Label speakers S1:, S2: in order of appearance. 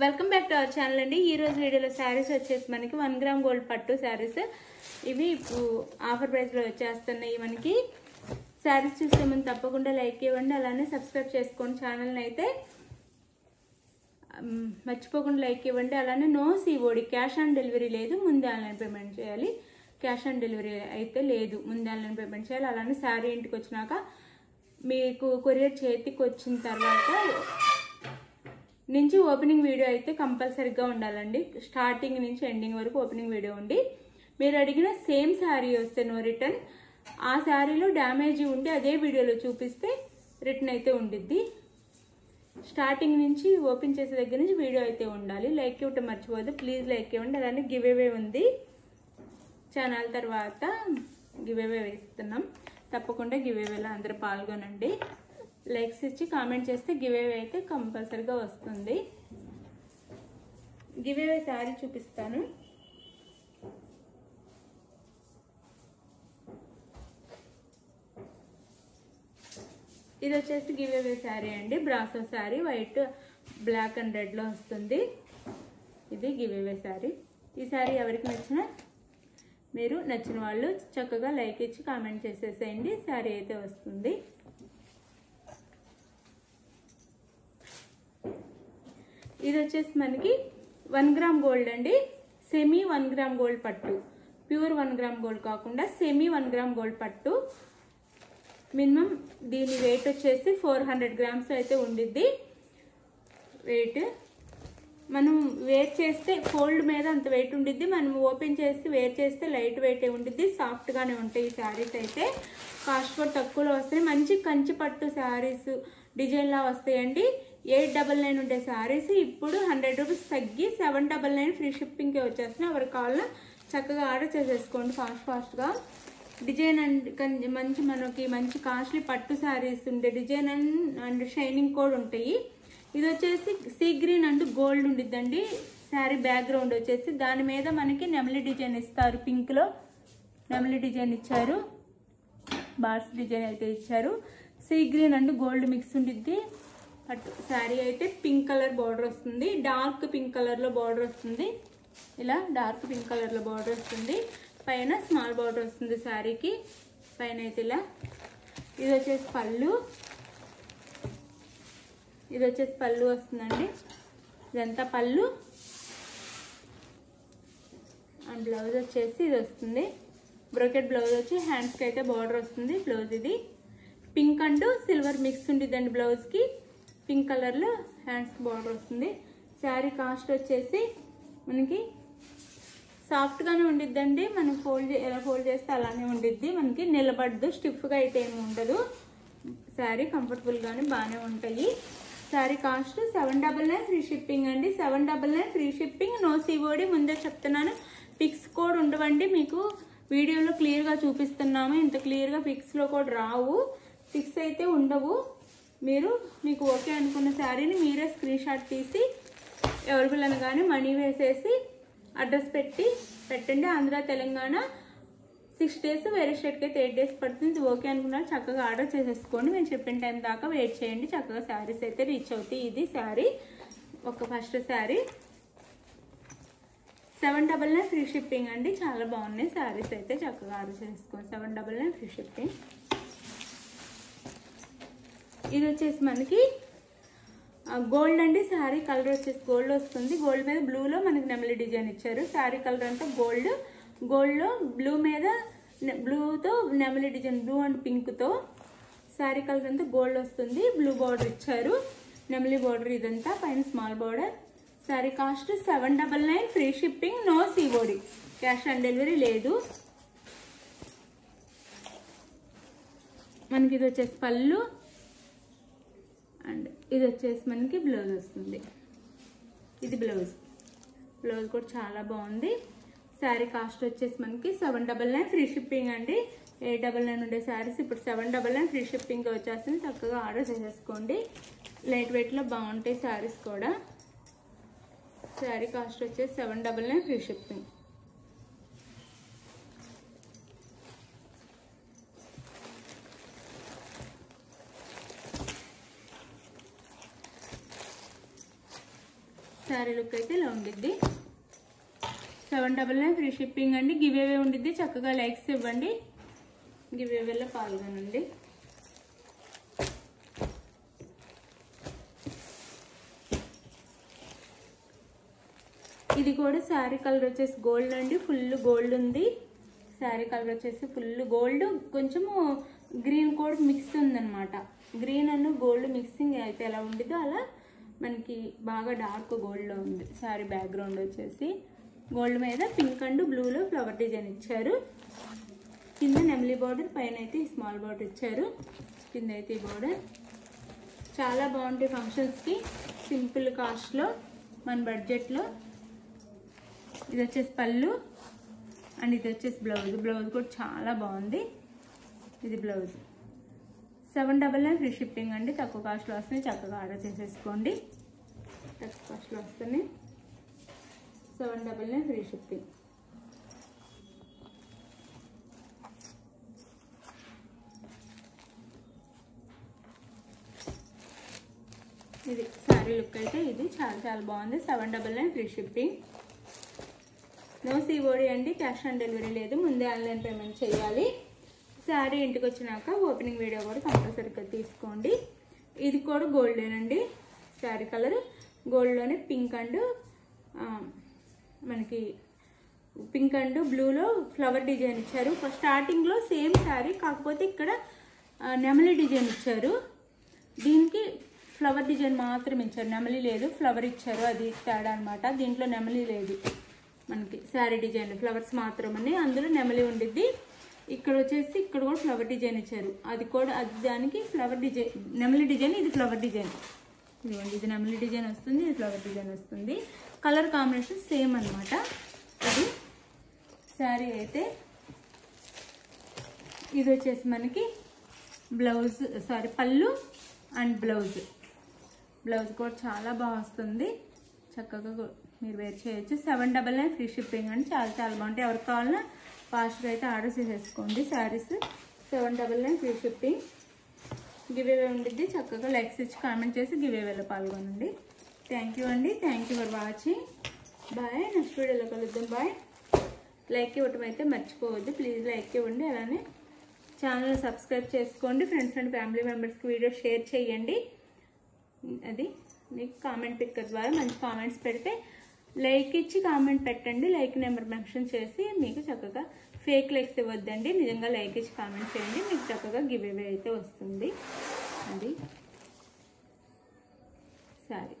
S1: Welcome back to our channel అండి. ఈ రోజు వీడియోలో శారీస్ వచ్చేసి మనకి 1 గ్రామ్ గోల్డ్ పట్టు శారీస్. ఇవి ఆఫర్ ప్రైస్ లో వచ్చేస్తున్నాయి. మనకి శారీస్ చూసే ముందు తప్పకుండా లైక్ ఇవ్వండి, అలానే సబ్స్క్రైబ్ చేసుకోండి ఛానల్ని. అయితే మర్చిపోకుండా లైక్ ఇవ్వండి. అలానే no COD, cash on delivery లేదు, ముందే ఆన్లైన్ పేమెంట్ చేయాలి. క్యాష్ ఆన్ డెలివరీ అయితే లేదు, ముందే ఆన్లైన్ పేమెంట్ చేయాలి. అలానే శారీ ఇంటికి వచ్చినాక మీకు కొరియర్ చేతికి వచ్చిన తర్వాత నుంచి ఓపెనింగ్ వీడియో అయితే కంపల్సరీగా ఉండాలండి. స్టార్టింగ్ నుంచి ఎండింగ్ వరకు ఓపెనింగ్ వీడియో ఉండి, మీరు అడిగిన సేమ్ శారీ వస్తే నో రిటర్న్. ఆ శారీలో డ్యామేజ్ ఉంటే అదే వీడియోలో చూపిస్తే రిటర్న్ అయితే ఉండిద్ది. స్టార్టింగ్ నుంచి ఓపెన్ చేసే దగ్గర నుంచి వీడియో అయితే ఉండాలి. లైక్ ఇవ్వటం మర్చిపోదు, ప్లీజ్ లైక్ ఇవ్వండి. అలానే గివ్ అవే ఉంది ఛానల్, తర్వాత గివ్ అవే వేస్తున్నాం. తప్పకుండా గివ్ అవేలో అందరూ పాల్గొనండి. లైక్స్ ఇచ్చి కామెంట్ చేస్తే గివ్ అవే అయితే కంపల్సరీగా వస్తుంది. గివ్ అవే శారీ చూపిస్తాను. ఇది వచ్చేసి గివ్ అవే శారీ అండి. Brasso sari, white black and red లో వస్తుంది. ఇది గివ్ అవే శారీ. ఈ శారీ ఎవరికి నచ్చినా మీరు నచ్చిన వాళ్ళు చక్కగా లైక్ ఇచ్చి కామెంట్ చేసేసేయండి. శారీ అయితే వస్తుంది. ఇది వచ్చేసి మనకి 1 గ్రామ్ గోల్డ్ అండి. సెమీ 1 గ్రామ్ గోల్డ్ పట్టు, ప్యూర్ 1 గ్రామ్ గోల్డ్ కాకుండా సెమీ 1 గ్రామ్ గోల్డ్ పట్టు. మినిమం దీని వెయిట్ వచ్చేసి 400 గ్రామ్స్ అయితే ఉండిద్ది వెయిట్. మనం వేర్ చేస్తే ఫోల్డ్ మీద అంత వెయిట్ ఉండిద్ది, మనం ఓపెన్ చేసి వేర్ చేస్తే లైట్ వెయిట్ ఉండిద్ది. సాఫ్ట్గానే ఉంటాయి ఈ శారీస్ అయితే. కాస్ట్ కూడా తక్కువలో వస్తాయి. మంచి కంచి పట్టు శారీస్ డిజైన్లా వస్తాయండి. 899 ఉండే శారీస్ ఇప్పుడు 100 రూపీస్ తగ్గి 799 ఫ్రీ షిప్పింగ్కే వచ్చేస్తున్నాయి. ఎవరికి కావాలన్నా చక్కగా ఆర్డర్ చేసేసుకోండి ఫాస్ట్గా. డిజైన్ అండ్ మంచి మనకి మంచి కాస్ట్లీ పట్టు శారీస్ ఉండే డిజైన్ అండ్ షైనింగ్ కూడా ఉంటాయి. ఇది వచ్చేసి సీ గ్రీన్ అండ్ గోల్డ్ ఉండిద్దండి. శారీ బ్యాక్గ్రౌండ్ వచ్చేసి దాని మీద మనకి నెమలి డిజైన్ ఇస్తారు. పింక్ లో నెమలి డిజైన్ ఇచ్చారు, బార్స్ డిజైన్ అయితే ఇచ్చారు. Sea green and gold mix ఉండిద్ది. పట్టు శారీ అయితే పింక్ కలర్ బార్డర్ వస్తుంది, డార్క్ పింక్ కలర్ లో బార్డర్ వస్తుంది. ఇలా డార్క్ పింక్ కలర్ లో బార్డర్ వస్తుంది. పైన స్మాల్ బార్డర్ వస్తుంది శారీకి పైన అయితే ఇలా. ఇది వచ్చేసి పళ్ళు, ఇది వచ్చేసి పళ్ళు వస్తుందండి. ఇదంతా పళ్ళు. అండ్ బ్లౌజ్ వచ్చేసి ఇది వస్తుంది. బ్రోకెట్ బ్లౌజ్ వచ్చి హ్యాండ్స్కి అయితే బార్డర్ వస్తుంది. బ్లౌజ్ ఇది పింక్ అండ్ సిల్వర్ మిక్స్ ఉండిద్దండి. బ్లౌజ్కి పింక్ కలర్లో హ్యాండ్స్కి బార్డర్ వస్తుంది. శారీ కాస్ట్ వచ్చేసి మనకి సాఫ్ట్గానే ఉండిద్దండి. మనం ఎలా ఫోల్డ్ చేస్తే అలానే ఉండిద్ది. మనకి నిలబడదు, స్టిఫ్గా అయితే ఏమి ఉండదు. శారీ కంఫర్టబుల్గానే బాగానే ఉంటాయి. శారీ కాస్ట్ 799 ఫ్రీ షిప్పింగ్ అండి. 799 ఫ్రీ షిప్పింగ్, నో సిఓడి. ముందే చెప్తున్నాను, పిక్స్ కూడా ఉండవండి. మీకు వీడియోలో క్లియర్గా చూపిస్తున్నాము. ఇంత క్లియర్గా పిక్స్లో కూడా రావు, పిక్స్ అయితే ఉండవు. మీకు ఓకే అనుకున్న శారీని మీరే స్క్రీన్ షాట్ తీసి అవైలబుల్ అనగానే మనీ వేసేసి అడ్రస్ పెట్టండి. ఆంధ్ర తెలంగాణ 6 డేస్, వేరే స్టేట్కి అయితే 8 డేస్ పడుతుంది. ఓకే అనుకున్నారు చక్కగా ఆర్డర్ చేసేసుకోండి. మేము చెప్పిన టైం దాకా వెయిట్ చేయండి. చక్కగా శారీస్ అయితే రీచ్ అవుతాయి. ఇది శారీ, ఒక ఫస్ట్ శారీ 799 ఫ్రీ షిప్పింగ్ అండి. చాలా బాగున్నాయి శారీస్ అయితే. చక్కగా ఆర్డర్ చేసుకోండి. 799 ఫ్రీ షిప్పింగ్. ఇది వచ్చేసి మనకి గోల్డ్ అండి. శారీ కలర్ వచ్చేసి గోల్డ్ వస్తుంది. గోల్డ్ మీద బ్లూలో మనకి నెమలి డిజైన్ ఇచ్చారు. శారీ కలర్ అంతా గోల్డ్లో బ్లూ మీద బ్లూతో నెమలి డిజైన్, బ్లూ అండ్ పింక్తో శారీ కలర్ అంతా గోల్డ్ వస్తుంది. బ్లూ బార్డర్ ఇచ్చారు, నెమలి బార్డర్ ఇదంతా, పైన small border. Sari cost 799 free shipping, no COD, cash on delivery లేదు. మనకి ఇది వచ్చేసి పళ్ళు అండ్ ఇది వచ్చేసి మనకి బ్లౌజ్ వస్తుంది. ఇది బ్లౌజ్ కూడా చాలా బాగుంది. శారీ కాస్ట్ వచ్చేసి మనకి 799 ఫ్రీ షిప్పింగ్ అండి. 899 ఉండే శారీస్ ఇప్పుడు 799 ఫ్రీ షిప్పింగ్ వచ్చేస్తుంది. చక్కగా ఆర్డర్ చేసేసుకోండి. లైట్ వెయిట్లో బాగుంటాయి శారీస్ కూడా. శారీ కాస్ట్ వచ్చేసి 799 ఫ్రీ షిప్పింగ్. శారీ లుక్ అయితే ఇలా ఉండిద్ది. 799 ఫ్రీ షిప్పింగ్ అండి. గివ్ అవే ఉండిద్ది. చక్కగా లైక్స్ ఇవ్వండి, గివ్ అవేలో పాల్గొనండి. ఇది కూడా శారీ కలర్ వచ్చేసి గోల్డ్ అండి. ఫుల్ గోల్డ్ ఉంది. శారీ కలర్ వచ్చేసి ఫుల్ గోల్డ్, కొంచెము గ్రీన్ కూడా మిక్స్ ఉందన్నమాట. గ్రీన్ అండ్ గోల్డ్ మిక్సింగ్ అయితే ఎలా ఉండిద్దో అలా మనకి బాగా డార్క్ గోల్డ్లో ఉంది. శారీ బ్యాక్గ్రౌండ్ వచ్చేసి గోల్డ్ మీద పింక్ అండ్ బ్లూలో ఫ్లవర్ డిజైన్ ఇచ్చారు. కింద నెమలి బార్డర్, పైన అయితే ఈ స్మాల్ బార్డర్ ఇచ్చారు. కింద అయితే ఈ బార్డర్ చాలా బాగుంటాయి ఫంక్షన్స్కి. సింపుల్ కాస్ట్లో మన బడ్జెట్లో. ఇది వచ్చేసి పళ్ళు అండ్ ఇది వచ్చేసి బ్లౌజ్. బ్లౌజ్ కూడా చాలా బాగుంది. ఇది బ్లౌజ్. 799 ఫ్రీ షిప్పింగ్ అండి. తక్కువ కాస్ట్లో వస్తుంది. చక్కగా ఆర్డర్ చేసేసుకోండి. తక్కువ కాస్ట్లో వస్తుంది. 799 ఫ్రీ షిప్పింగ్. ఇది శారీ లుక్ అయితే ఇది చాలా బాగుంది. 799 ఫ్రీ షిప్పింగ్. నో సిఓడి అండి. క్యాష్ ఆన్ డెలివరీ లేదు. ముందే ఆన్లైన్ పేమెంట్ చేయాలి. శారీ ఇంటికి వచ్చినాక ఓపెనింగ్ వీడియో కూడా కంపల్సరీగా తీసుకోండి. ఇది కూడా గోల్డేనండి. శారీ కలర్ గోల్డ్లోనే పింక్ అండ్ మనకి పింక్ అండ్ బ్లూలో ఫ్లవర్ డిజైన్ ఇచ్చారు. స్టార్టింగ్లో సేమ్ శారీ, కాకపోతే ఇక్కడ నెమలి డిజైన్ ఇచ్చారు. దీనికి ఫ్లవర్ డిజైన్ మాత్రం ఇచ్చారు, నెమలి లేదు. ఫ్లవర్ ఇచ్చారు, అది తేడా అనమాట. దీంట్లో నెమలి లేదు. మనకి శారీ డిజైన్ ఫ్లవర్స్ మాత్రమని, అందులో నెమలి ఉండిద్ది. ఇక్కడ వచ్చేసి ఇక్కడ కూడా ఫ్లవర్ డిజైన్ ఇచ్చారు. అది కూడా దానికి ఫ్లవర్ డిజైన్, నెమలి డిజైన్, ఇది ఫ్లవర్ డిజైన్. ఇదిగోండి, ఇది నెమలి డిజైన్ వస్తుంది, ఇది ఫ్లవర్ డిజైన్ వస్తుంది. కలర్ కాంబినేషన్ సేమ్ అనమాట. ఇది శారీ అయితే ఇది వచ్చేసి మనకి బ్లౌజ్, పళ్ళు అండ్ బ్లౌజ్. బ్లౌజ్ కూడా చాలా బాగా వస్తుంది. చక్కగా మీరు వేర్ చేయొచ్చు. 799 ఫ్రీ షిప్పింగ్ అండి. చాలా బాగుంటాయి. ఎవరికి కావాలన్నా ఫాస్ట్గా అయితే ఆర్డర్ చేసేసుకోండి. Saris 799 free shipping. Giveaway ఉండిద్ది. చక్కగా లైక్స్ ఇచ్చి కామెంట్ చేసి గివ్ అవేలో పాల్గొనండి. థ్యాంక్ యూ అండి. Thank you for watching. Bye. Next వీడియోలో కలుద్దాం. బాయ్. లైక్ ఇవ్వటం అయితే మర్చిపోవద్దు. ప్లీజ్ లైక్ ఇవ్వండి. అలానే ఛానల్ సబ్స్క్రైబ్ చేసుకోండి. ఫ్రెండ్స్ అండ్ ఫ్యామిలీ మెంబర్స్కి వీడియో షేర్ చేయండి. అది మీకు కామెంట్ పిక్కర్ ద్వారా మంచి కామెంట్స్ పెడితే లైక్ ఇచ్చి కామెంట్ పెట్టండి. లైక్ నెంబర్ మెన్షన్ చేసి మీకు చక్కగా ఫేక్ లైక్స్ ఇవ్వద్దండి. నిజంగా లైక్ ఇచ్చి కామెంట్ చేయండి. మీకు చక్కగా గివ్ అవే అయితే వస్తుంది. అది సరే.